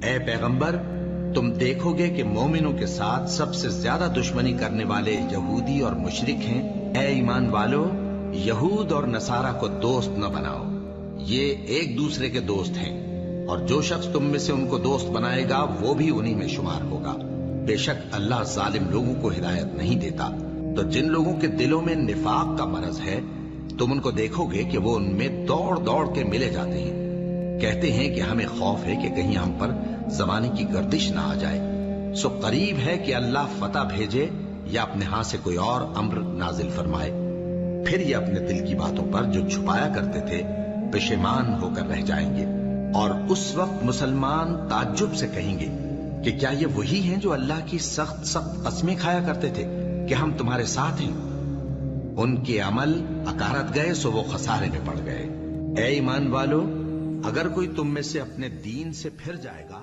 اے پیغمبر، تم دیکھو گے کہ مومنوں کے ساتھ سب سے زیادہ دشمنی کرنے والے یہودی اور مشرک ہیں۔ اے ایمان والو، یہود اور نصارہ کو دوست نہ بناؤ، یہ ایک دوسرے کے دوست ہیں، اور جو شخص تم میں سے ان کو دوست بنائے گا وہ بھی انہی میں شمار ہوگا۔ بے شک اللہ ظالم لوگوں کو ہدایت نہیں دیتا۔ تو جن لوگوں کے دلوں میں نفاق کا مرض ہے، تم ان کو دیکھو گے کہ وہ ان میں دوڑ دوڑ کے ملے جاتے ہیں، کہتے ہیں کہ ہمیں خوف ہے کہ کہیں ہم پر زمانے کی گردش نہ آ جائے۔ سو قریب ہے کہ اللہ فتح بھیجے یا اپنے ہاں سے کوئی اور امر نازل فرمائے، پھر یہ اپنے دل کی باتوں پر جو چھپایا کرتے تھے پشیمان ہو کر رہ جائیں گے۔ اور اس وقت مسلمان تعجب سے کہیں گے کہ کیا یہ وہی ہیں جو اللہ کی سخت سخت قسمیں کھایا کرتے تھے کہ ہم تمہارے ساتھ ہیں؟ ان کے عمل اکارت گئے سو وہ خسارے میں پڑ گئے۔ اے ایمان والو، اگر کوئی تم میں سے اپنے دین سے پھر جائے گا